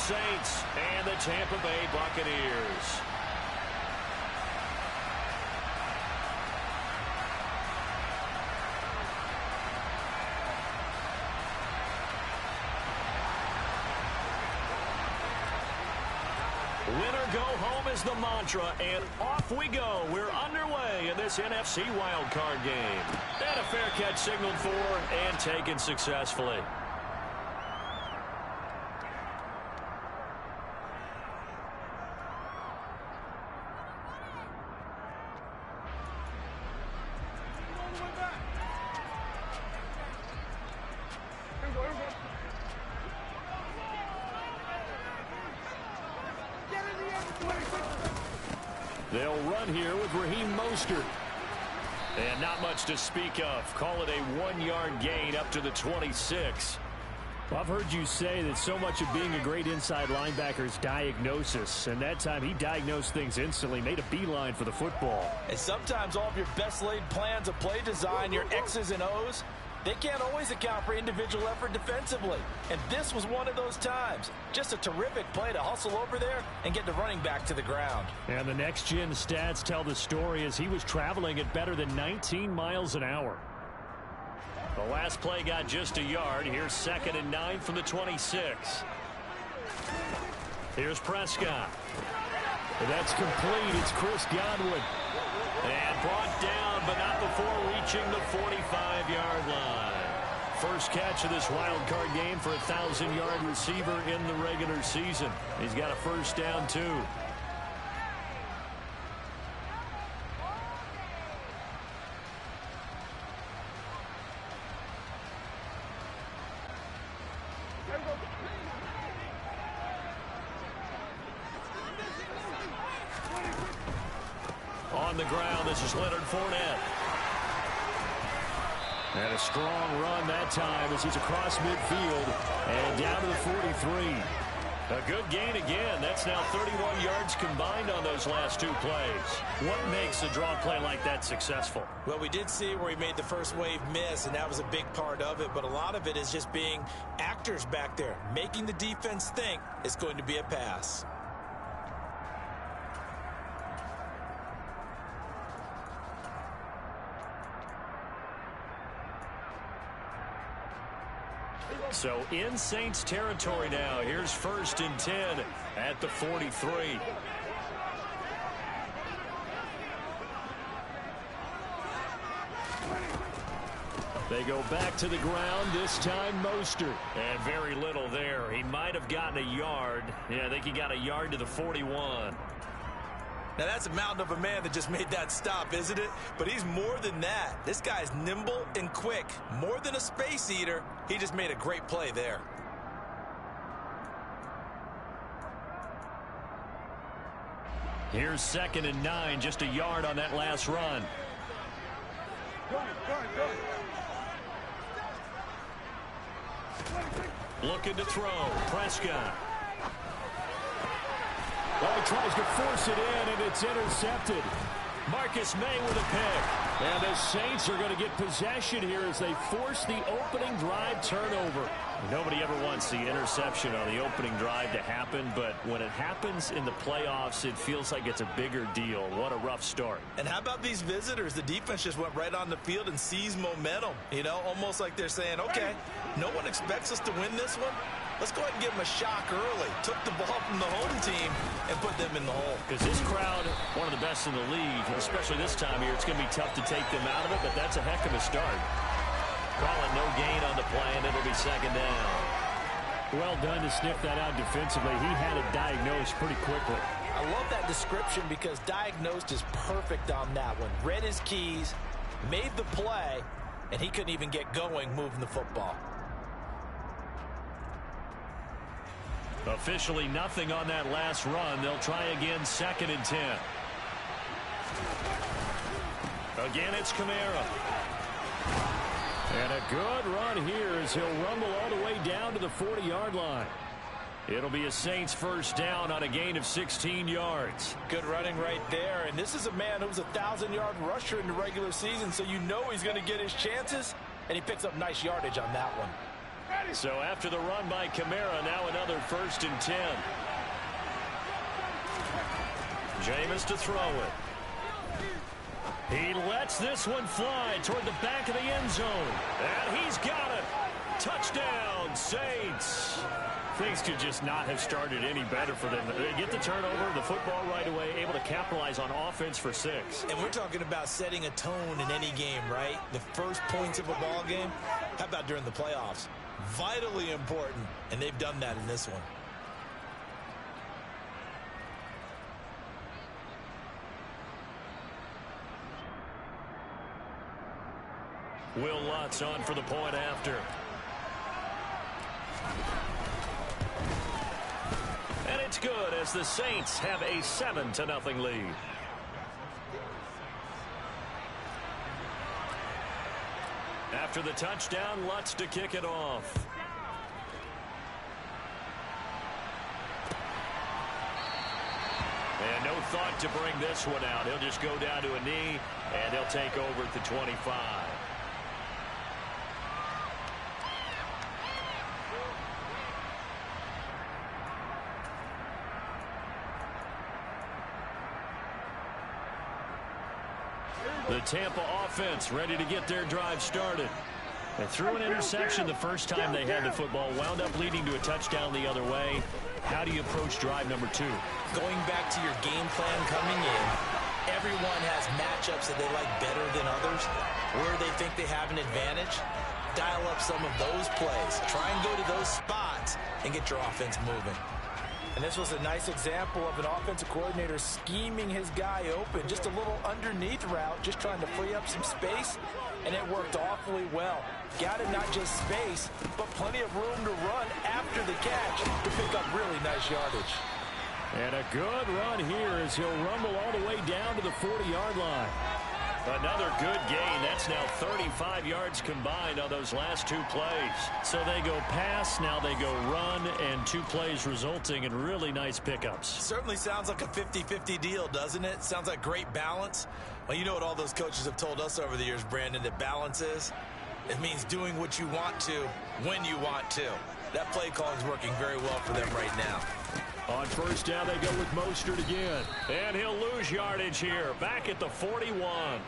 Saints and the Tampa Bay Buccaneers. Winner go home is the mantra, and off we go. We're underway in this NFC Wildcard game. And a fair catch signaled for and taken successfully. They'll run here with Raheem Mostert. And not much to speak of. Call it a 1-yard gain up to the 26. Well, I've heard you say that so much of being a great inside linebacker is diagnosis. And that time he diagnosed things instantly, made a beeline for the football. And sometimes all of your best laid plans of play design, your X's and O's, they can't always account for individual effort defensively. And this was one of those times. Just a terrific play to hustle over there and get the running back to the ground. And the next-gen stats tell the story as he was traveling at better than 19 miles an hour. The last play got just a yard. Here's 2nd and 9 from the 26. Here's Prescott. That's complete. It's Chris Godwin. And brought down, but not before reaching the 45-yard line. First catch of this wild card game for a 1,000-yard receiver in the regular season. He's got a first down, too. On the ground, this is Leonard Fournette. And a strong run that time as he's across midfield and down to the 43. A good gain again. That's now 31 yards combined on those last 2 plays. What makes a draw play like that successful? Well, we did see where he made the first wave miss, and that was a big part of it. But a lot of it is just being actors back there, making the defense think it's going to be a pass. So in Saints territory now. Here's 1st and 10 at the 43. They go back to the ground, this time Mostert. And very little there. He might have gotten a yard. Yeah, I think he got a yard to the 41. Now, that's a mountain of a man that just made that stop, isn't it? But he's more than that. This guy's nimble and quick. More than a space eater. He just made a great play there. Here's 2nd and 9, just a yard on that last run. Looking to throw. Prescott. Well, he tries to force it in, and it's intercepted. Marcus May with a pick. And the Saints are going to get possession here as they force the opening drive turnover. Nobody ever wants the interception on the opening drive to happen, but when it happens in the playoffs, it feels like it's a bigger deal. What a rough start. And how about these visitors? The defense just went right on the field and seized momentum. You know, almost like they're saying, okay, no one expects us to win this one. Let's go ahead and give them a shock early. Took the ball from the home team and put them in the hole. Because this crowd, one of the best in the league, especially this time of year, it's going to be tough to take them out of it, but that's a heck of a start. Calling no gain on the play, and it'll be 2nd down. Well done to sniff that out defensively. He had it diagnosed pretty quickly. I love that description because diagnosed is perfect on that one. Read his keys, made the play, and he couldn't even get going moving the football. Officially nothing on that last run. They'll try again, 2nd and 10. Again, it's Kamara. And a good run here as he'll rumble all the way down to the 40-yard line. It'll be a Saints first down on a gain of 16 yards. Good running right there. And this is a man who's a 1,000-yard rusher in the regular season, so you know he's going to get his chances. And he picks up nice yardage on that one. So after the run by Kamara, now another 1st and 10. Jameis to throw it. He lets this one fly toward the back of the end zone. And he's got it. Touchdown, Saints. Things could just not have started any better for them. They get the turnover, the football right away, able to capitalize on offense for 6. And we're talking about setting a tone in any game, right? The first points of a ball game. How about during the playoffs? Vitally important, and they've done that in this one. Will Lutz on for the point after. And it's good as the Saints have a 7-0 lead. After the touchdown, Lutz to kick it off. And no thought to bring this one out. He'll just go down to a knee, and he'll take over at the 25. The Tampa offense ready to get their drive started. They threw an interception the first time they had the football, wound up leading to a touchdown the other way. How do you approach drive number 2? Going back to your game plan coming in, everyone has matchups that they like better than others, where they think they have an advantage. Dial up some of those plays. Try and go to those spots and get your offense moving. And this was a nice example of an offensive coordinator scheming his guy open. Just a little underneath route, just trying to free up some space, and it worked awfully well. Got him not just space, but plenty of room to run after the catch to pick up really nice yardage. And a good run here as he'll rumble all the way down to the 40-yard line. Another good gain. That's now 35 yards combined on those last 2 plays. So they go pass, now they go run, and 2 plays resulting in really nice pickups. Certainly sounds like a 50-50 deal, doesn't it? Sounds like great balance. Well, you know what all those coaches have told us over the years, Brandon, that balance is? It means doing what you want to when you want to. That play calling is working very well for them right now. On first down, they go with Mostert again. And he'll lose yardage here, back at the 41.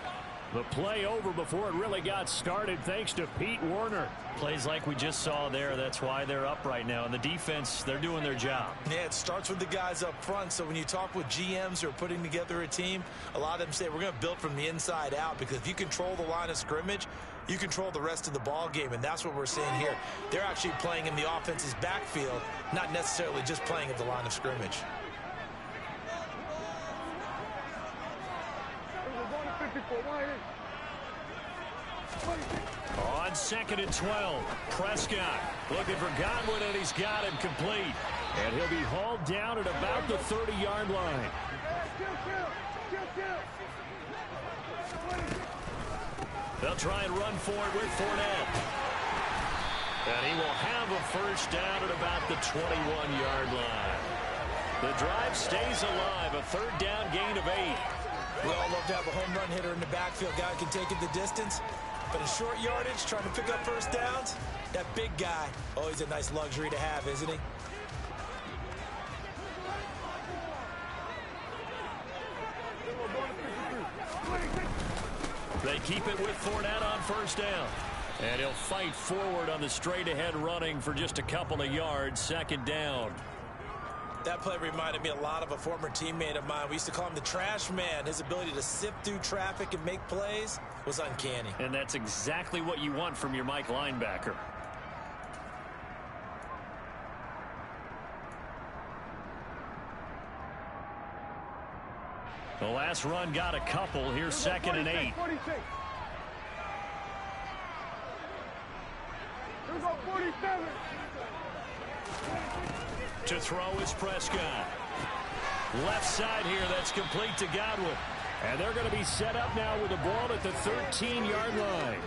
The play over before it really got started thanks to Pete Werner. Plays like we just saw there, that's why they're up right now. And the defense, they're doing their job. Yeah, it starts with the guys up front. So when you talk with GMs who are putting together a team, a lot of them say we're going to build from the inside out, because if you control the line of scrimmage, you control the rest of the ball game, and that's what we're seeing here. They're actually playing in the offense's backfield, not necessarily just playing at the line of scrimmage. On 2nd and 12, Prescott looking for Godwin, and he's got him complete. And he'll be hauled down at about the 30-yard line. They'll try and run for it with Fournette. And he will have a first down at about the 21-yard line. The drive stays alive, a 3rd down gain of 8. We all love to have a home run hitter in the backfield. Guy can take it the distance. But in short yardage, trying to pick up first downs, that big guy, always a nice luxury to have, isn't he? They keep it with Fournette on first down. And he'll fight forward on the straight-ahead running for just a couple of yards, 2nd down. That play reminded me a lot of a former teammate of mine. We used to call him the trash man. His ability to sift through traffic and make plays was uncanny. And that's exactly what you want from your Mike linebacker. The last run got a couple. Here's 2nd and 8. To throw is Prescott. Left side here, that's complete to Godwin. And they're going to be set up now with the ball at the 13-yard line.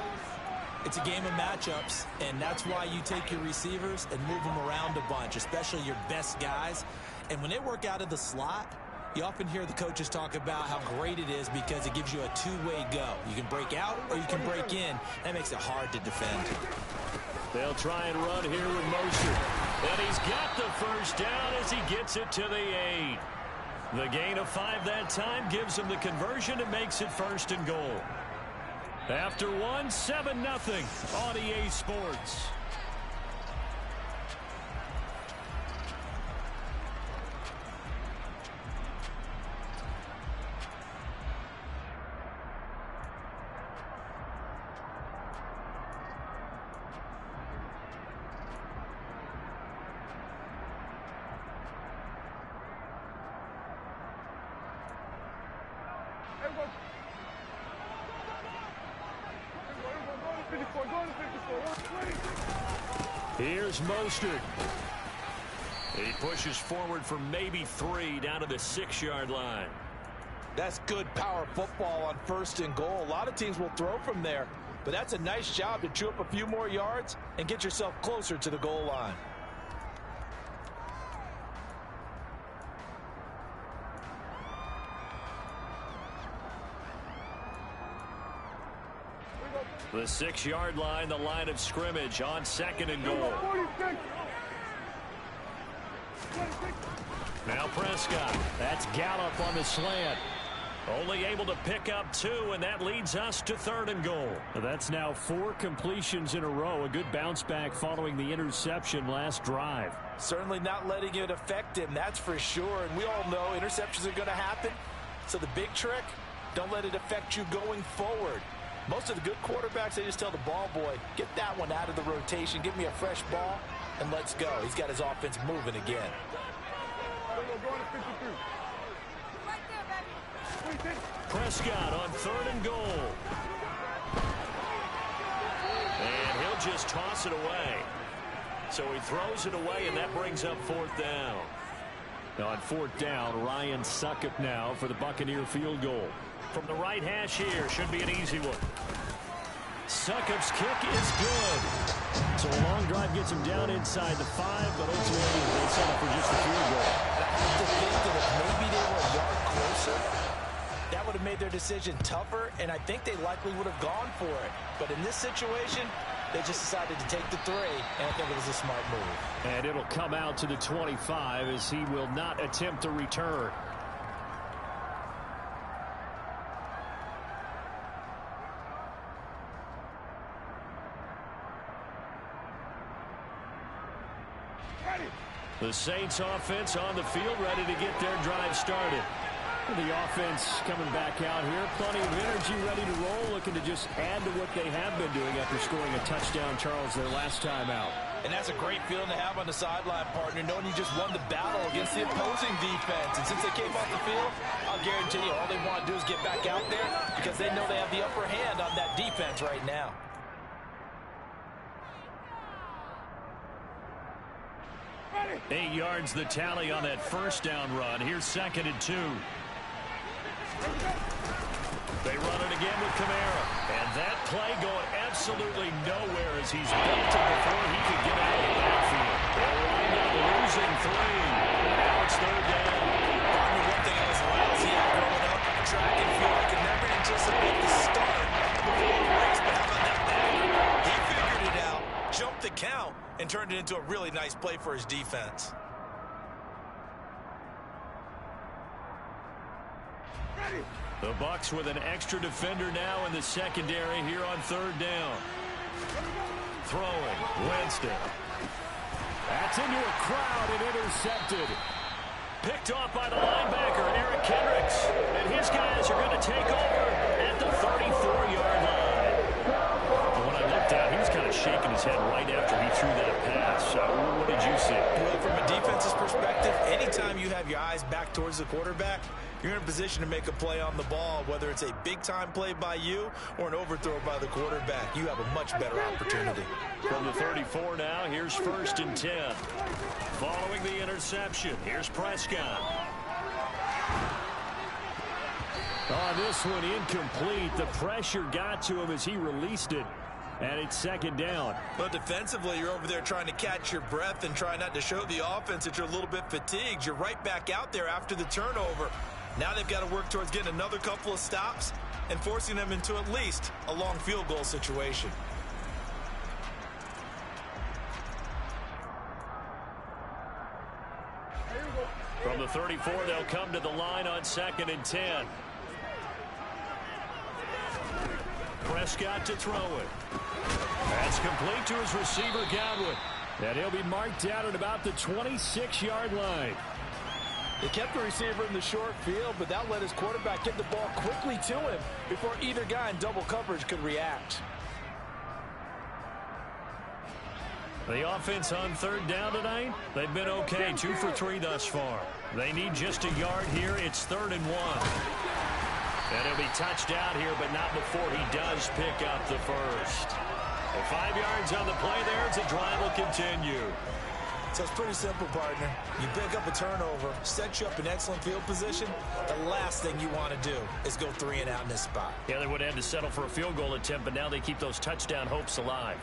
It's a game of matchups, and that's why you take your receivers and move them around a bunch, especially your best guys. And when they work out of the slot, you often hear the coaches talk about how great it is because it gives you a two-way go. You can break out or you can break in. That makes it hard to defend. They'll try and run here with Mostert. And he's got the first down as he gets it to the 8. The gain of 5 that time gives him the conversion and makes it 1st and goal. After 1, 7-0 on EA Sports. Here's Mostert. He pushes forward for maybe 3 down to the 6-yard line. That's good power football on 1st and goal. A lot of teams will throw from there, but that's a nice job to chew up a few more yards and get yourself closer to the goal line. The 6-yard line, the line of scrimmage on 2nd and goal. Now Prescott. That's Gallup on the slant. Only able to pick up 2, and that leads us to 3rd and goal. That's now 4 completions in a row. A good bounce back following the interception last drive. Certainly not letting it affect him, that's for sure. And we all know interceptions are going to happen. So the big trick, don't let it affect you going forward. Most of the good quarterbacks, they just tell the ball boy, get that one out of the rotation, give me a fresh ball, and let's go. He's got his offense moving again. Prescott on 3rd and goal. And he'll just toss it away. So he throws it away, and that brings up 4th down. Now on 4th down, Ryan Succop now for the Buccaneer field goal. From the right hash here, should be an easy one. Succop's kick is good. So a long drive gets him down inside the 5, but ultimately they settle for just a field goal. I have to think that if maybe they were a yard closer, that would have made their decision tougher, and I think they likely would have gone for it. But in this situation, they just decided to take the 3, and I think it was a smart move. And it'll come out to the 25 as he will not attempt a return. The Saints offense on the field, ready to get their drive started. The offense coming back out here. Plenty of energy, ready to roll, looking to just add to what they have been doing after scoring a touchdown, Charles, their last time out. And that's a great feeling to have on the sideline, partner, knowing you just won the battle against the opposing defense. And since they came off the field, I'll guarantee you all they want to do is get back out there because they know they have the upper hand on that defense right now. Ready. 8 yards the tally on that 1st down run. Here's 2nd and 2. They run it again with Kamara. And that play going absolutely nowhere as he's built it before he could get out of the backfield. They'll wind up losing 3. Now it's 3rd down. One thing I was lousy at growing up in track and field, I could never anticipate the start before the race, but how about that backer? He figured it out, jumped the count, and turned it into a really nice play for his defense. The Bucs with an extra defender now in the secondary here on 3rd down. Throwing, Winston. That's into a crowd and intercepted. Picked off by the linebacker, Eric Kendricks. And his guys are going to take over at the 34-yard line. And when I looked down, he was kind of shaking his head right after he threw that pass. What did you see? Well, from a defense's perspective, anytime you have your eyes back towards the quarterback, you're in a position to make a play on the ball, whether it's a big-time play by you or an overthrow by the quarterback. You have a much better opportunity. From the 34 now, here's 1st and 10. Following the interception, here's Prescott. On this one, incomplete. The pressure got to him as he released it. And it's 2nd down. But defensively, you're over there trying to catch your breath and try not to show the offense that you're a little bit fatigued. You're right back out there after the turnover. Now they've got to work towards getting another couple of stops and forcing them into at least a long field goal situation. From the 34, they'll come to the line on 2nd and 10. Prescott to throw it. That's complete to his receiver, Godwin. And he'll be marked out at about the 26-yard line. They kept the receiver in the short field, but that let his quarterback get the ball quickly to him before either guy in double coverage could react. The offense on 3rd down tonight, they've been okay, 2 for 3 thus far. They need just a yard here. It's 3rd and 1. And he'll be touched out here, but not before he does pick up the first. And 5 yards on the play there. It's a drive will continue. So it's pretty simple, partner. You pick up a turnover, set you up in excellent field position. The last thing you want to do is go 3 and out in this spot. Yeah, they would have had to settle for a field goal attempt, but now they keep those touchdown hopes alive.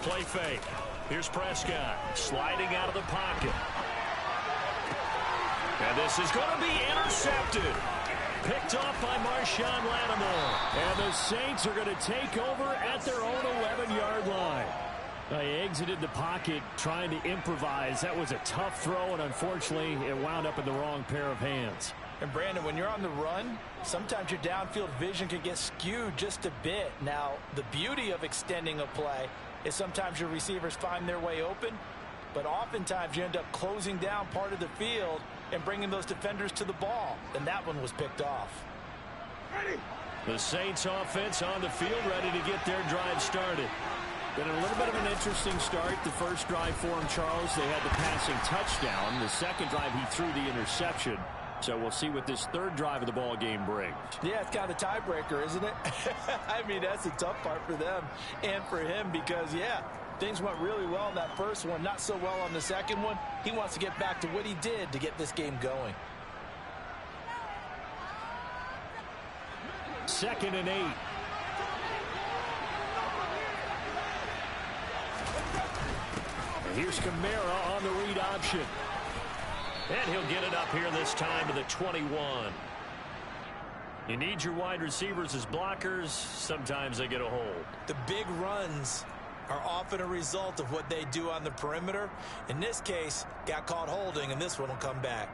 Play fake. Here's Prescott sliding out of the pocket. And this is going to be intercepted. Picked off by Marshawn Lattimore. And the Saints are going to take over at their own 11-yard line. They exited the pocket trying to improvise. That was a tough throw, and unfortunately, it wound up in the wrong pair of hands. And Brandon, when you're on the run, sometimes your downfield vision can get skewed just a bit. Now, the beauty of extending a play is sometimes your receivers find their way open, but oftentimes you end up closing down part of the field and bringing those defenders to the ball. And that one was picked off. The Saints offense on the field ready to get their drive started. Been a little bit of an interesting start. The first drive for him, Charles, they had the passing touchdown. The second drive, he threw the interception. So we'll see what this third drive of the ball game brings. Yeah, it's kind of a tiebreaker, isn't it? I mean, that's the tough part for them and for him because, yeah, things went really well in that first one, not so well on the second one. He wants to get back to what he did to get this game going. 2nd and 8. And here's Kamara on the read option. And he'll get it up here this time to the 21. You need your wide receivers as blockers. Sometimes they get a hold. The big runs are often a result of what they do on the perimeter. In this case, got caught holding, and this one will come back.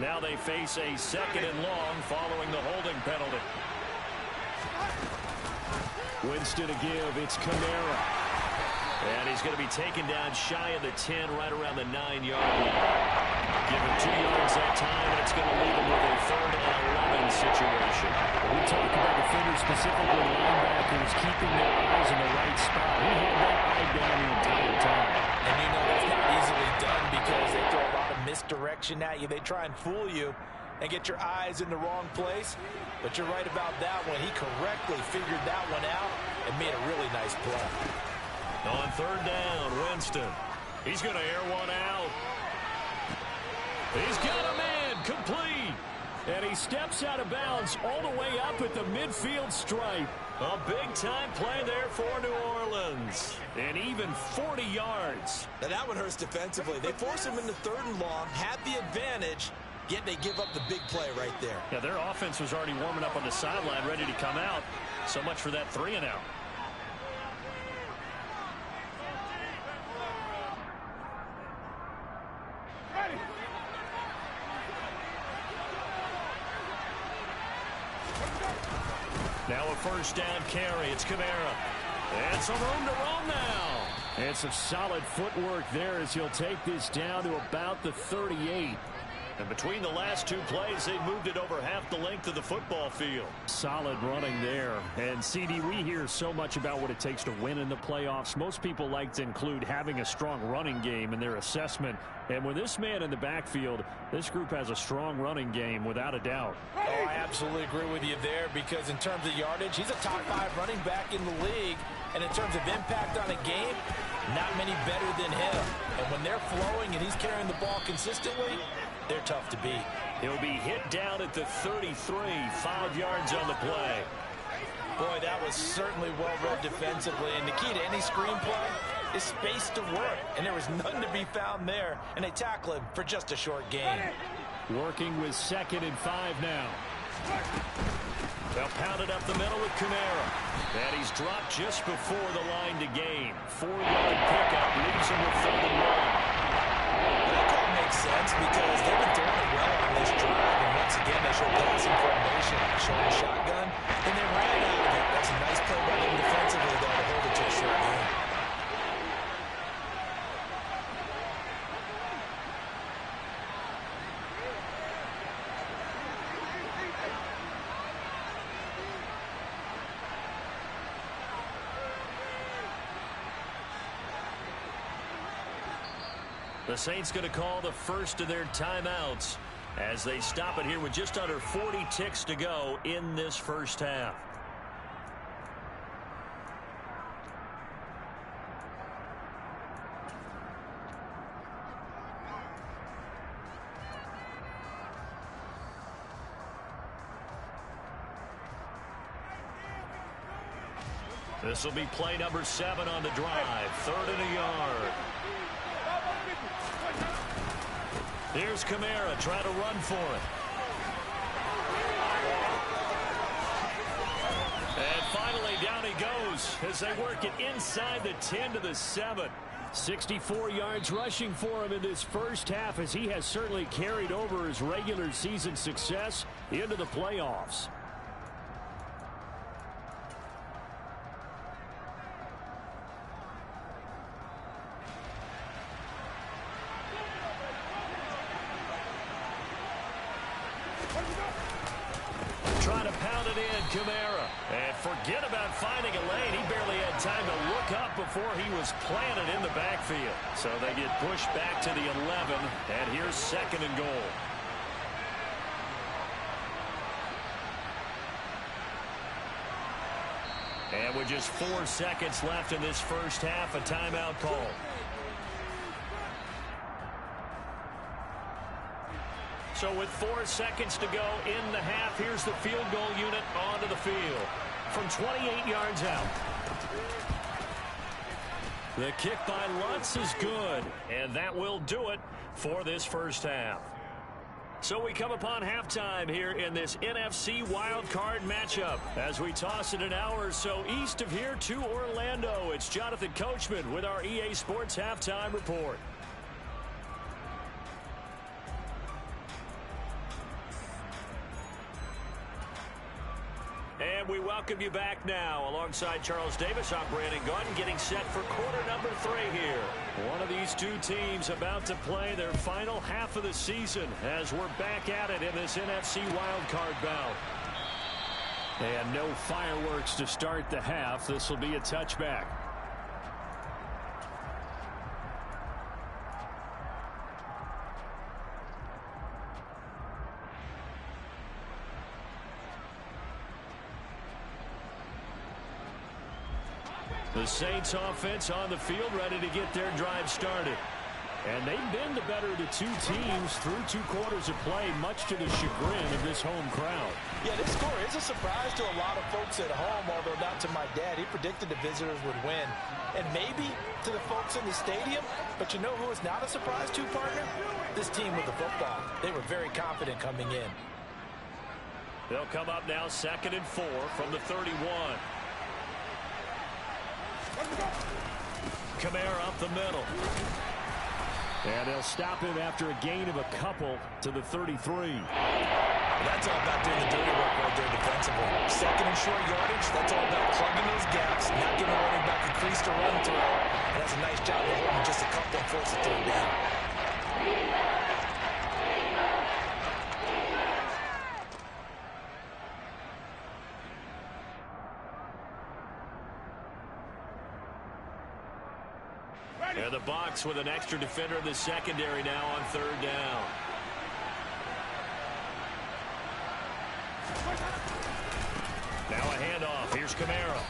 Now they face a 2nd and long following the holding penalty. Winston to give. It's Kamara. And he's going to be taken down shy of the 10, right around the 9-yard line. Give him 2 yards that time, and it's going to leave him with a 3rd and 11 situation. We talk about defenders, specifically linebackers, keeping their eyes in the right spot. He had that eye down the entire time. And you know that's not easily done because they throw a lot of misdirection at you. They try and fool you and get your eyes in the wrong place. But you're right about that one. He correctly figured that one out and made a really nice play. On 3rd down, Winston. He's going to air one out. He's got a man complete. And he steps out of bounds all the way up at the midfield stripe. A big-time play there for New Orleans. And even 40 yards. Now that one hurts defensively. They force him into 3rd and long, had the advantage, yet they give up the big play right there. Yeah, their offense was already warming up on the sideline, ready to come out. So much for that 3 and out. Now a 1st down carry. It's Kbinge. And some room to roam now. And some solid footwork there as he'll take this down to about the 38. And between the last two plays, they've moved it over half the length of the football field. Solid running there. And, CD, we hear so much about what it takes to win in the playoffs. Most people like to include having a strong running game in their assessment. And with this man in the backfield, this group has a strong running game without a doubt. Oh, I absolutely agree with you there, because in terms of yardage, he's a top 5 running back in the league. And in terms of impact on a game, not many better than him. And when they're flowing and he's carrying the ball consistently, they're tough to beat. He'll be hit down at the 33, 5 yards on the play. Boy, that was certainly well read defensively. And the key to any screenplay is space to work. And there was none to be found there. And they tackle him for just a short gain. Working with 2nd and 5 now. They'll pound it up the middle with Kamara. And he's dropped just before the line to gain. 4-yard pickup leaves him with 3rd and 1. That call makes sense because they've been throwing it well on this drive. And once again, they showed passing formation, showing a shotgun, and they ran out of it. That's a nice play by them defensively, though, to hold it to a short game. The Saints going to call the first of their timeouts as they stop it here with just under 40 ticks to go in this first half. This will be play number 7 on the drive. 3rd and a yard. Here's Kamara trying to run for it. And finally down he goes as they work it inside the 10 to the 7. 64 yards rushing for him in this first half, as he has certainly carried over his regular season success into the playoffs. Trying to pound it in, Kamara. And forget about finding a lane. He barely had time to look up before he was planted in the backfield. So they get pushed back to the 11, and here's 2nd and goal. And with just 4 seconds left in this first half, a timeout call. So with 4 seconds to go in the half, here's the field goal unit onto the field from 28 yards out. The kick by Lutz is good, and that will do it for this first half. So we come upon halftime here in this NFC Wildcard matchup. As we toss it an hour or so east of here to Orlando, it's Jonathan Coachman with our EA Sports Halftime Report. And we welcome you back now. Alongside Charles Davis, I'm Brandon Gordon, getting set for quarter number 3 here. One of these two teams about to play their final half of the season as we're back at it in this NFC wildcard bout. And no fireworks to start the half. This will be a touchback. The Saints offense on the field, ready to get their drive started. And they've been the better of the two teams through 2 quarters of play, much to the chagrin of this home crowd. Yeah, this score is a surprise to a lot of folks at home, although not to my dad. He predicted the visitors would win. And maybe to the folks in the stadium, but you know who is not a surprise to, partner? This team with the football. They were very confident coming in. They'll come up now 2nd and 4 from the 31. Kamara up the middle. And they'll stop him after a gain of a couple to the 33. That's all about doing the dirty work right there defensively. 2nd and short yardage, that's all about plugging those gaps, not giving the running back a crease to run through. And that's a nice job of holding just a couple and force a 3rd down. And the Bucs with an extra defender in the secondary now on third down. Now a handoff. Here's Kamara.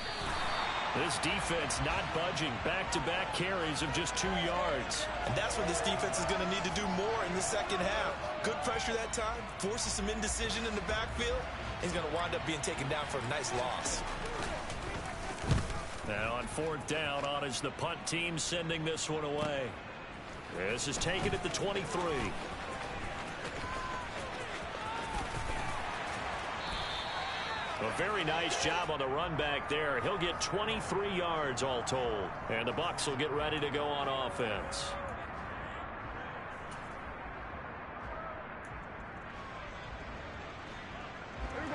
This defense not budging. Back-to-back carries of just 2 yards. And that's what this defense is going to need to do more in the second half. Good pressure that time. Forces some indecision in the backfield. He's going to wind up being taken down for a nice loss. Now on fourth down, on is the punt team sending this one away. This is taken at the 23. A very nice job on the run back there. He'll get 23 yards all told. And the Bucs will get ready to go on offense.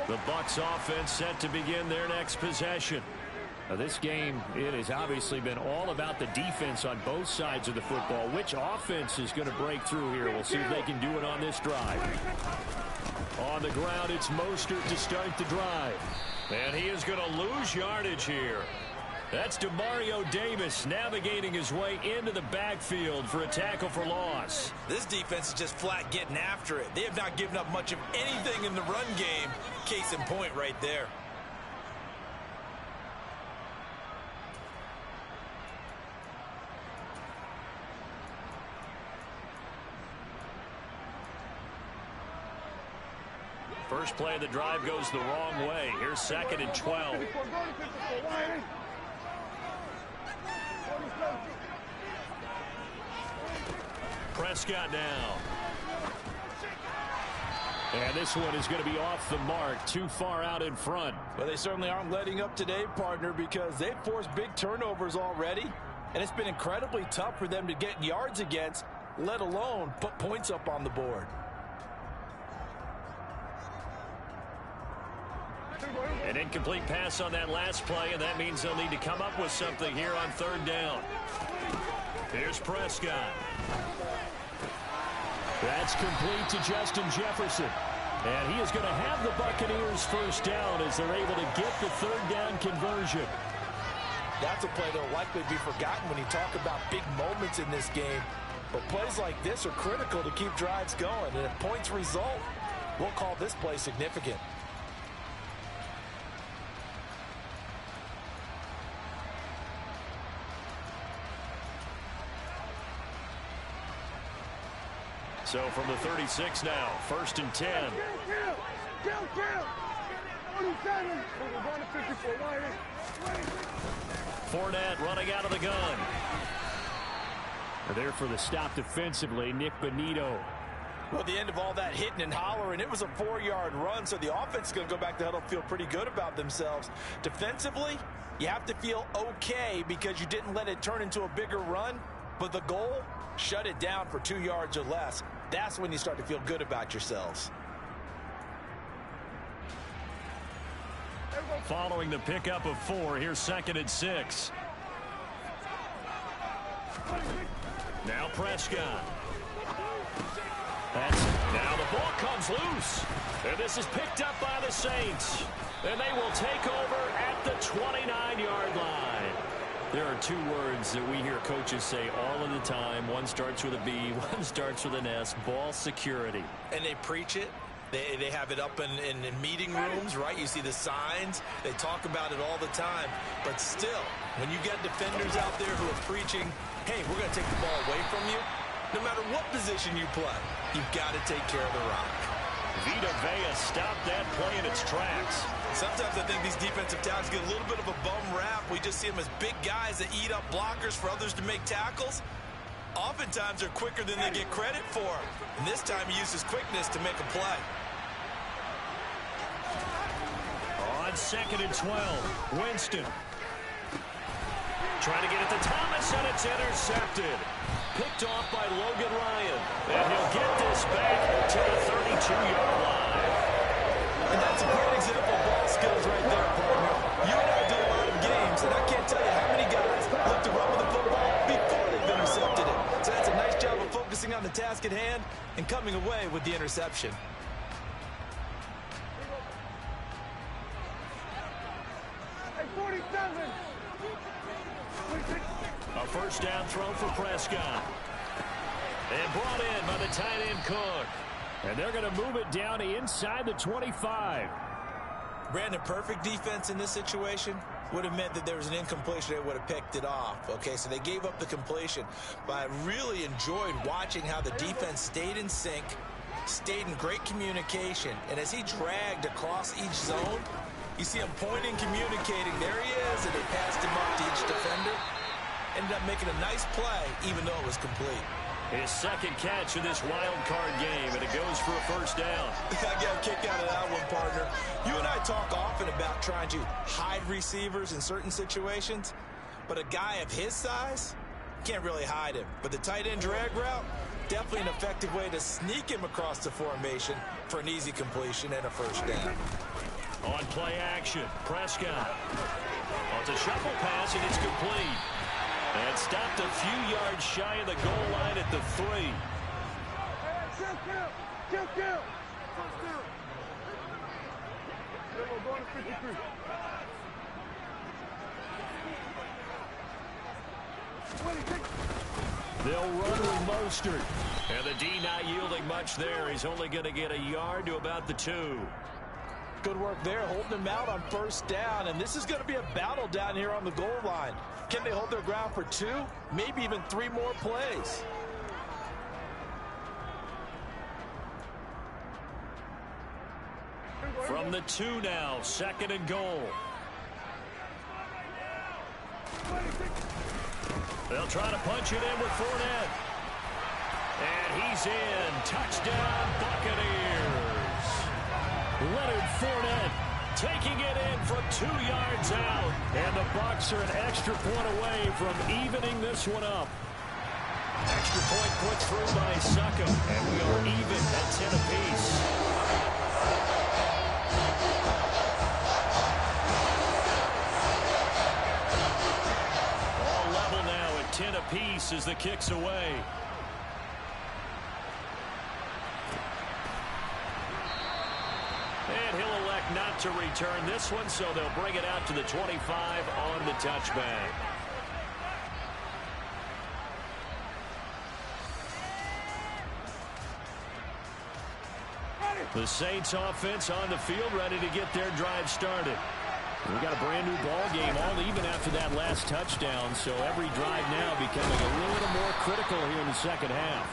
The Bucs offense set to begin their next possession. Now this game, it has obviously been all about the defense on both sides of the football. Which offense is going to break through here? We'll see if they can do it on this drive. On the ground, it's Mostert to start the drive. And he is going to lose yardage here. That's Demario Davis navigating his way into the backfield for a tackle for loss. This defense is just flat getting after it. They have not given up much of anything in the run game. Case in point right there. First play of the drive goes the wrong way. Here's 2nd and 12. Prescott now. And this one is going to be off the mark, too far out in front. Well, they certainly aren't letting up today, partner, because they've forced big turnovers already. And it's been incredibly tough for them to get yards against, let alone put points up on the board. An incomplete pass on that last play, and that means they'll need to come up with something here on third down. Here's Prescott. That's complete to Justin Jefferson. And he is going to have the Buccaneers first down as they're able to get the third down conversion. That's a play that will likely be forgotten when you talk about big moments in this game. But plays like this are critical to keep drives going. And if points result, we'll call this play significant. So from the 36 now, 1st and 10. Fournette running out of the gun. There for the stop defensively, Nick Bonito. Well, at the end of all that hitting and hollering, it was a 4-yard run, so the offense is going to go back to huddle, feel pretty good about themselves. Defensively, you have to feel okay because you didn't let it turn into a bigger run, but the goal, shut it down for 2 yards or less. That's when you start to feel good about yourselves. Following the pickup of 4, here's 2nd and 6. Now Prescott. Now the ball comes loose. And this is picked up by the Saints. And they will take over at the 29-yard line. There are 2 words that we hear coaches say all of the time. One starts with a B, one starts with an S. Ball security. And they preach it. They have it up in meeting rooms, right? You see the signs. They talk about it all the time. But still, when you got defenders out there who are preaching, hey, we're going to take the ball away from you, no matter what position you play, you've got to take care of the rock. Vita Vea stopped that play in its tracks. Sometimes I think these defensive tackles get a little bit of a bum rap. We just see them as big guys that eat up blockers for others to make tackles. Oftentimes they're quicker than they get credit for. And this time he uses quickness to make a play. On 2nd and 12, Winston. Trying to get it to Thomas, and it's intercepted. Picked off by Logan Ryan. And he'll get this back to the 32-yard line. And that's a great example of ball skills right there, partner. You and I do a lot of games, and I can't tell you how many guys look to run with the football before they've intercepted it. So that's a nice job of focusing on the task at hand and coming away with the interception. A first down throw for Prescott. And brought in by the tight end Cook. And they're going to move it down inside the 25. Brandon, perfect defense in this situation would have meant that there was an incompletion. They would have picked it off. Okay, so they gave up the completion. But I really enjoyed watching how the defense stayed in sync, stayed in great communication. And as he dragged across each zone, you see him pointing, communicating. There he is, and they passed him up to each defender. Ended up making a nice play, even though it was complete. His second catch of this wild card game, and it goes for a first down. I got a kick out of that one, partner. You and I talk often about trying to hide receivers in certain situations, but a guy of his size can't really hide him. But the tight end drag route, definitely an effective way to sneak him across the formation for an easy completion and a first down. On play action, Prescott. Oh, it's a shuffle pass, and it's complete. And stopped a few yards shy of the goal line at the 3. They'll run with Mostert. And the D not yielding much there. He's only going to get a yard to about the 2. Good work there, holding him out on first down. And this is going to be a battle down here on the goal line. Can they hold their ground for 2, maybe even 3 more plays? From the 2 now, 2nd and goal. They'll try to punch it in with Fournette. And he's in. Touchdown, Buccaneers. Leonard Fournette taking it in from 2 yards out. And the Bucs are an extra point away from evening this one up. Extra point put through by Suckham. And we are even at 10 apiece. All level now at 10 apiece as the kick's away. And he'll elect not to return this one, so they'll bring it out to the 25 on the touchback. The Saints offense on the field, ready to get their drive started. We got a brand new ball game, all even after that last touchdown, so every drive now becoming a little more critical here in the second half.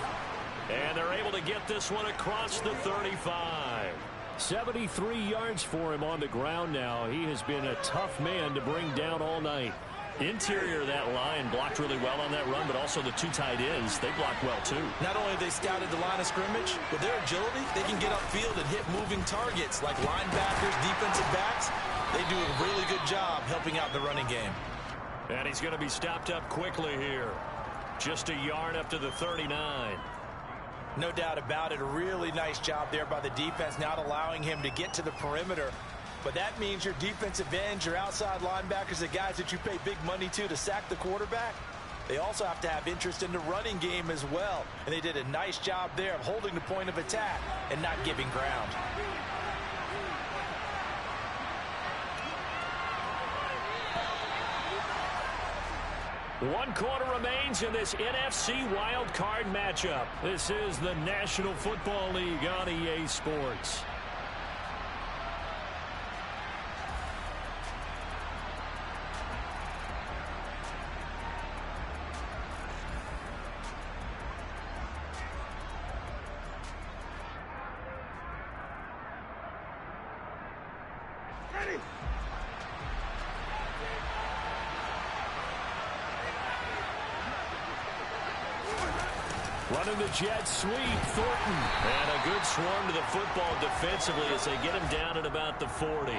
And they're able to get this one across the 35. 73 yards for him on the ground now. He has been a tough man to bring down all night. Interior of that line blocked really well on that run, but also the 2 tight ends, they blocked well too. Not only have they scouted the line of scrimmage, with their agility, they can get upfield and hit moving targets like linebackers, defensive backs. They do a really good job helping out the running game. And he's going to be stopped up quickly here. Just a yard up to the 39. No doubt about it. A really nice job there by the defense, not allowing him to get to the perimeter. But that means your defensive ends, your outside linebackers, the guys that you pay big money to sack the quarterback, they also have to have interest in the running game as well. And they did a nice job there of holding the point of attack and not giving ground. One quarter remains in this NFC wildcard matchup. This is the National Football League on EA Sports. Running the jet sweep, Thornton. And a good swarm to the football defensively as they get him down at about the 40.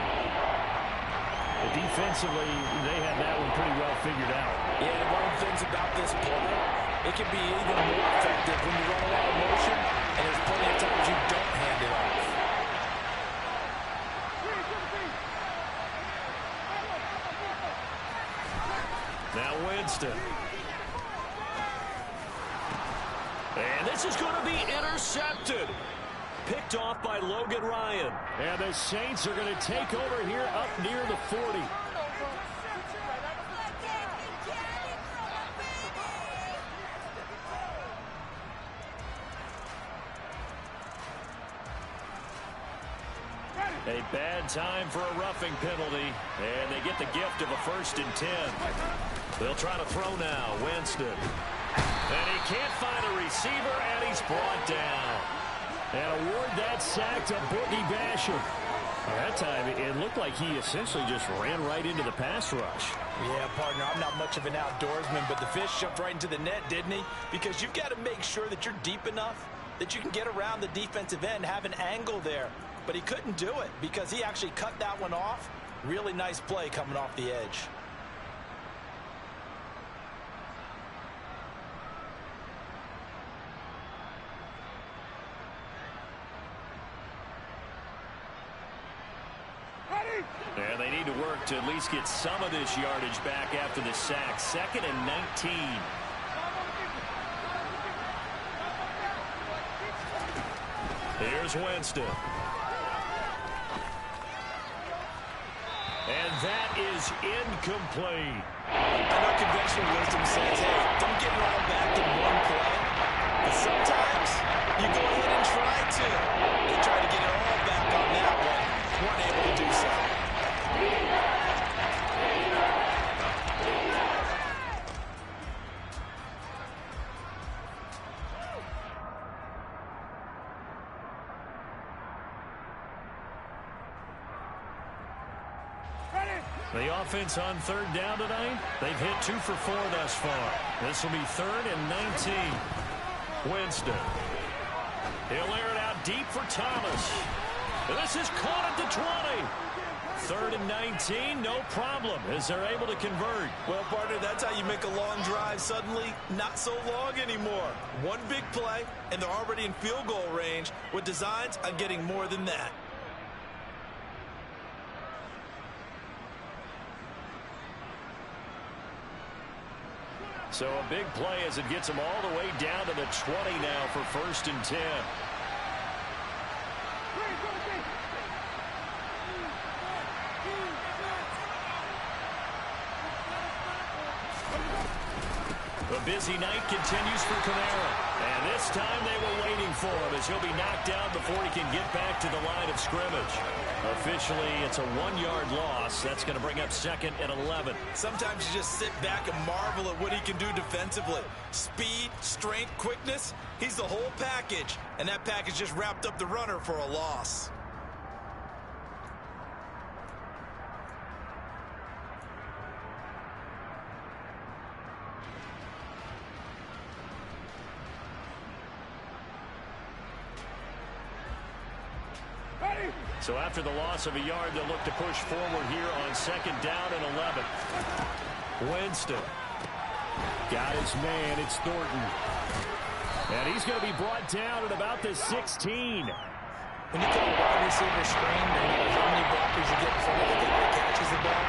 Defensively, they had that one pretty well figured out. Yeah, and one of the things about this play, it can be even more effective when you run a lot of motion, and there's plenty of times you don't hand it off. Now Winston. And this is going to be intercepted. Picked off by Logan Ryan. And the Saints are going to take over here up near the 40. bad time for a roughing penalty, and they get the gift of a 1st and 10. They'll try to throw now. Winston. And he can't find a receiver, and he's brought down. And award that sack to Boogie Basham. That time, it looked like he essentially just ran right into the pass rush. Yeah, partner, I'm not much of an outdoorsman, but the fish jumped right into the net, didn't he? Because you've got to make sure that you're deep enough that you can get around the defensive end, have an angle there. But he couldn't do it because he actually cut that one off. Really nice play coming off the edge. And they need to work to at least get some of this yardage back after the sack. 2nd and 19. Here's Winston. And that is incomplete. I know conventional wisdom says, hey, don't get it all back in one play. But sometimes you go ahead and try to. They try to get it all back on that one. Weren't able to do so. The offense on 3rd down tonight, they've hit 2 for 4 thus far. This will be 3rd and 19. Winston. He'll air it out deep for Thomas. And this is caught at the 20. 3rd and 19, no problem, as they're able to convert. Well, partner, that's how you make a long drive suddenly not so long anymore. One big play, and they're already in field goal range with designs on getting more than that. So a big play as it gets them all the way down to the 20 now for 1st and 10. The busy night continues for Kamara. And this time they were waiting for him as he'll be knocked down before he can get back to the line of scrimmage. Officially, it's a 1-yard loss. That's going to bring up 2nd and 11. Sometimes you just sit back and marvel at what he can do defensively. Speed, strength, quickness, he's the whole package. And that package just wrapped up the runner for a loss. So after the loss of a yard, they'll look to push forward here on 2nd down and 11. Winston. Got his man. It's Thornton. And he's going to be brought down at about the 16. When you call a wide receiver screen, no matter how many blockers you get in front of the guy that catches the ball,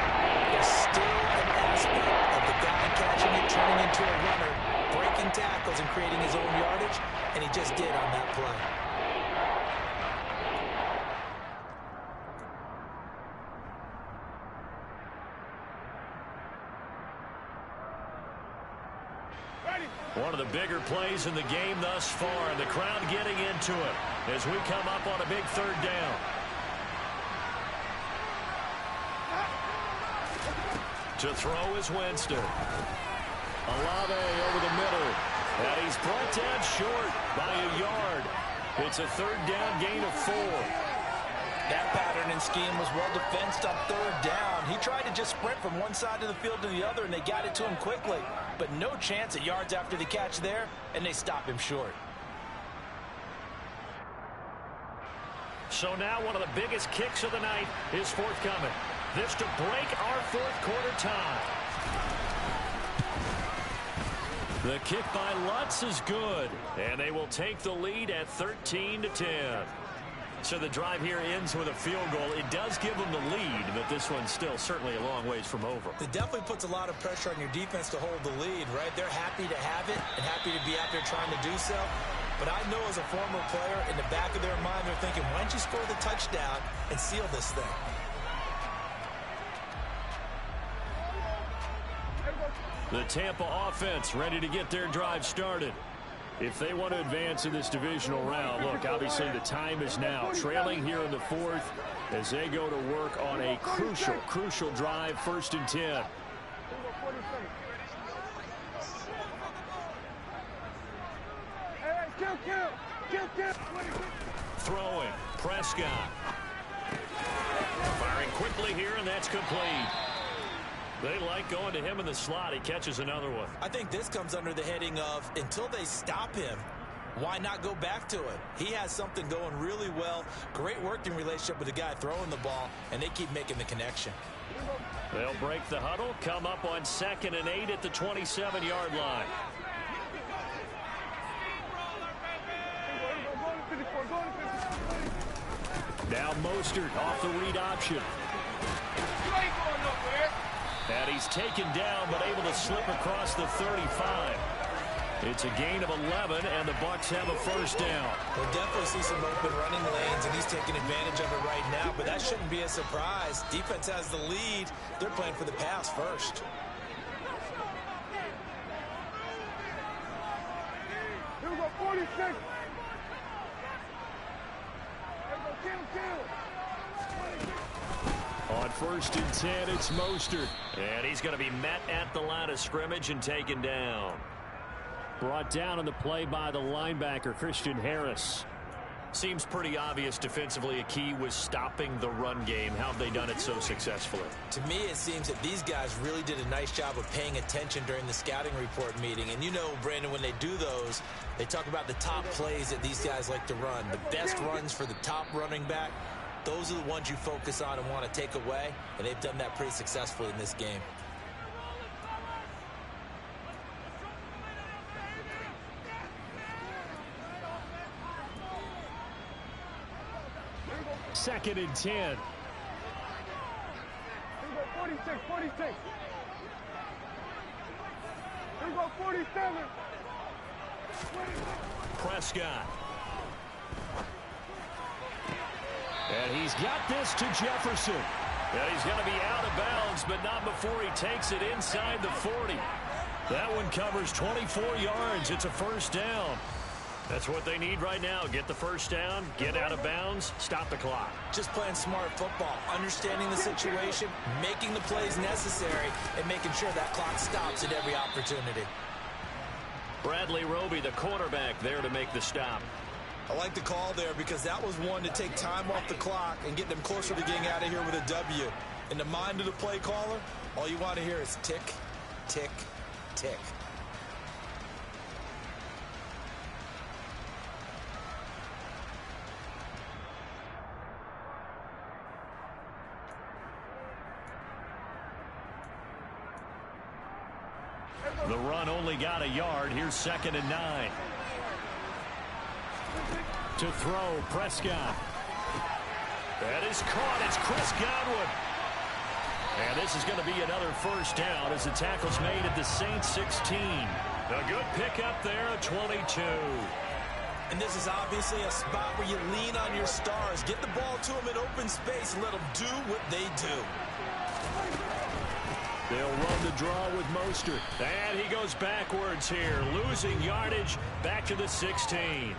there's still an aspect of the guy catching it, turning into a runner, breaking tackles and creating his own yardage, and he just did on that play. One of the bigger plays in the game thus far, and the crowd getting into it as we come up on a big 3rd down. To throw is Winston. Olave over the middle. And he's brought down short by a yard. It's a 3rd down gain of 4. That pattern and scheme was well defensed on 3rd down. He tried to just sprint from one side of the field to the other, and they got it to him quickly. But no chance at yards after the catch there, and they stop him short. So now one of the biggest kicks of the night is forthcoming. This to break our 4th quarter tie. The kick by Lutz is good, and they will take the lead at 13-10. So the drive here ends with a field goal. It does give them the lead, but this one's still certainly a long ways from over. It definitely puts a lot of pressure on your defense to hold the lead, right? They're happy to have it and happy to be out there trying to do so. But I know as a former player, in the back of their mind, they're thinking, why don't you score the touchdown and seal this thing? The Tampa offense ready to get their drive started. If they want to advance in this divisional round, look, obviously the time is now. Trailing here in the fourth as they go to work on a crucial drive, 1st and 10. Throwing, Prescott. Firing quickly here, and that's complete. They like going to him in the slot. He catches another one. I think this comes under the heading of until they stop him, why not go back to it? He has something going really well. Great working relationship with the guy throwing the ball, and they keep making the connection. They'll break the huddle, come up on 2nd and 8 at the 27-yard line. Now Mostert off the read option. And he's taken down, but able to slip across the 35. It's a gain of 11, and the Bucs have a 1st down. We'll definitely see some open running lanes, and he's taking advantage of it right now, but that shouldn't be a surprise. Defense has the lead. They're playing for the pass first. Here we go, 46. On 1st and 10, it's Mostert. And he's going to be met at the line of scrimmage and taken down. Brought down on the play by the linebacker, Christian Harris. Seems pretty obvious defensively a key was stopping the run game. How have they done it so successfully? To me, it seems that these guys really did a nice job of paying attention during the scouting report meeting. And you know, Brandon, when they do those, they talk about the top plays that these guys like to run. The best runs for the top running back. Those are the ones you focus on and want to take away, and they've done that pretty successfully in this game. Second and 10. Here we go, 46, 46. Here we go, 47. Prescott. And he's got this to Jefferson. And he's going to be out of bounds, but not before he takes it inside the 40. That one covers 24 yards. It's a 1st down. That's what they need right now. Get the 1st down, get out of bounds, stop the clock. Just playing smart football, understanding the situation, making the plays necessary, and making sure that clock stops at every opportunity. Bradley Roby, the quarterback, there to make the stop. I like the call there because that was one to take time off the clock and get them closer to getting out of here with a W. In the mind of the play caller, all you want to hear is tick, tick, tick. The run only got a yard. Here's 2nd and 9. To throw, Prescott. That is caught. It's Chris Godwin. And this is going to be another 1st down as the tackle's made at the Saints 16. A good pickup there, a 22. And this is obviously a spot where you lean on your stars. Get the ball to them in open space and let them do what they do. They'll run the draw with Mostert. And he goes backwards here, losing yardage back to the 16.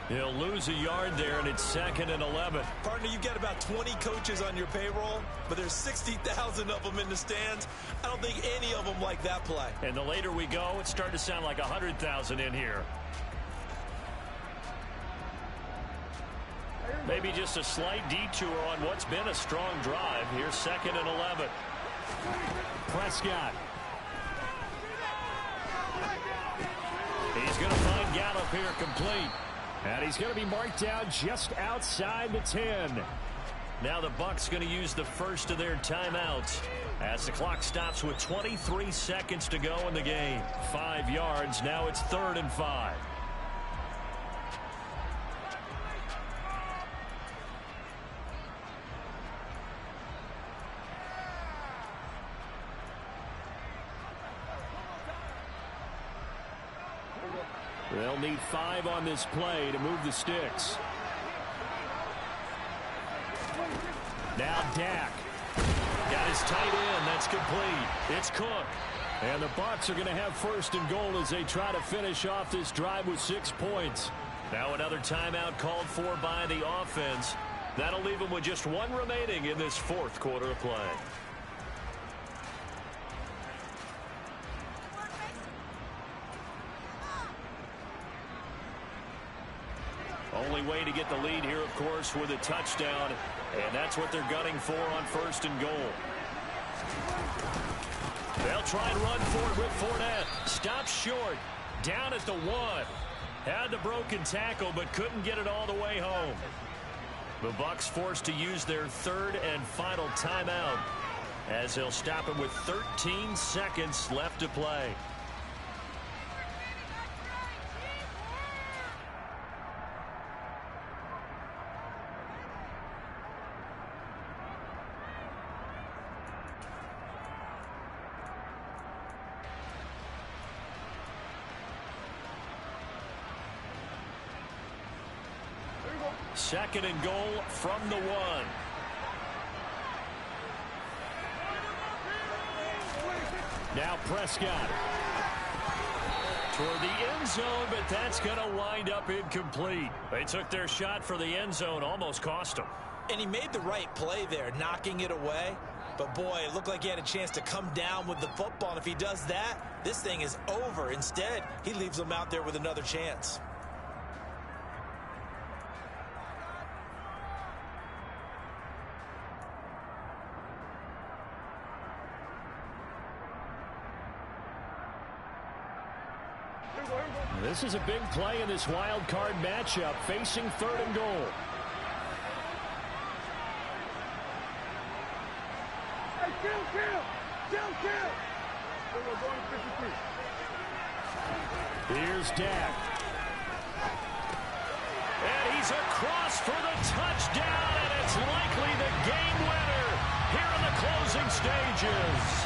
He'll lose a yard there, and it's 2nd and 11. Partner, you've got about 20 coaches on your payroll, but there's 60,000 of them in the stands. I don't think any of them like that play. And the later we go, it's starting to sound like 100,000 in here. Maybe just a slight detour on what's been a strong drive. Here's 2nd and 11. Prescott. He's going to find Gallup here complete. And he's going to be marked down just outside the 10. Now the Bucs going to use the first of their timeouts as the clock stops with 23 seconds to go in the game. 5 yards. Now it's 3rd and 5. They'll need 5 on this play to move the sticks. Now Dak. Got his tight end. That's complete. It's Cook. And the Bucs are going to have first and goal as they try to finish off this drive with 6 points. Now another timeout called for by the offense. That'll leave them with just 1 remaining in this 4th quarter of play. Only way to get the lead here, of course, with a touchdown. And that's what they're gunning for on first and goal. They'll try and run for it with Fournette. Stops short. Down at the 1. Had the broken tackle, but couldn't get it all the way home. The Bucs forced to use their 3rd and final timeout as they'll stop him with 13 seconds left to play. Second and goal from the 1. Now Prescott. Toward the end zone, but that's going to wind up incomplete. They took their shot for the end zone, almost cost them. And he made the right play there, knocking it away. But, boy, it looked like he had a chance to come down with the football. And if he does that, this thing is over. Instead, he leaves them out there with another chance. This is a big play in this wild card matchup, facing 3rd and goal. Hey, kill. We're going 53. Here's Dak. And he's across for the touchdown, and it's likely the game winner here in the closing stages.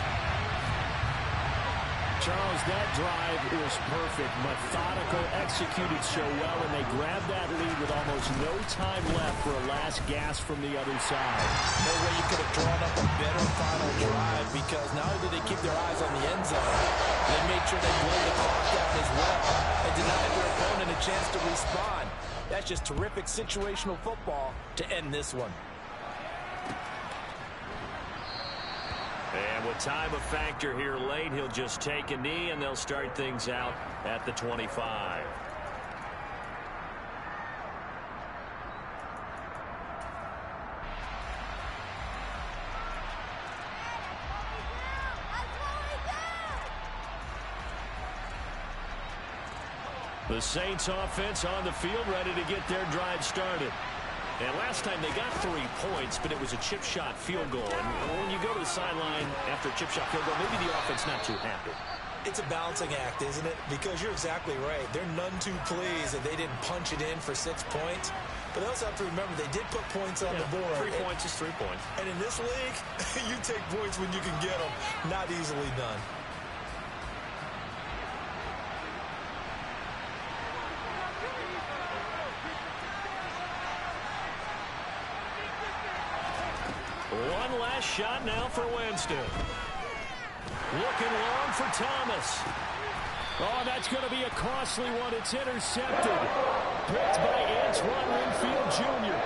Charles, that drive was perfect. Methodical, executed so well, and they grabbed that lead with almost no time left for a last gasp from the other side. No way you could have drawn up a better final drive, because not only did they keep their eyes on the end zone, they made sure they slowed the clock down as well and denied their opponent a chance to respond. That's just terrific situational football to end this one. And with time a factor here late, he'll just take a knee, and they'll start things out at the 25. The Saints offense on the field, ready to get their drive started. And last time they got 3 points, but it was a chip shot field goal. And when you go to the sideline after a chip shot field goal, maybe the offense not too happy. It's a balancing act, isn't it? Because you're exactly right. They're none too pleased that they didn't punch it in for 6 points. But they also have to remember they did put points on the board. 3 points is 3 points. And in this league, you take points when you can get them. Not easily done. One last shot now for Winston. Looking long for Thomas. Oh, that's going to be a costly one. It's intercepted. Picked by Antoine Winfield Jr.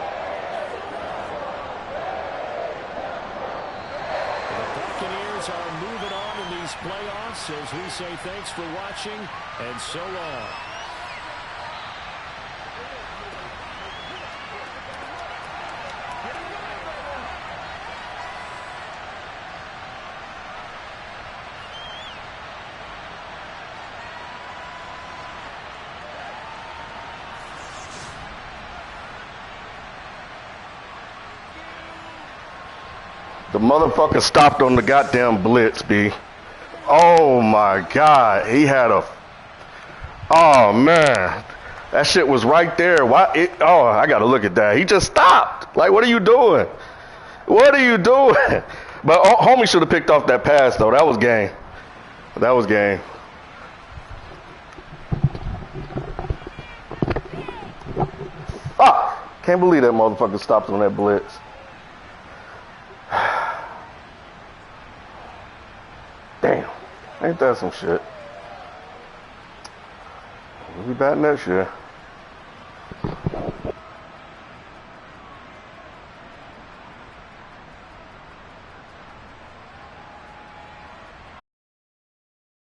The Buccaneers are moving on in these playoffs as we say thanks for watching and so long. The motherfucker stopped on the goddamn blitz, B. Oh, my God. He had a... Oh, man. That shit was right there. Why? Oh, I got to look at that. He just stopped. Like, what are you doing? What are you doing? But homie should have picked off that pass, though. That was game. That was game. Ah! Can't believe that motherfucker stopped on that blitz. Damn. Ain't that some shit? We'll be back next year.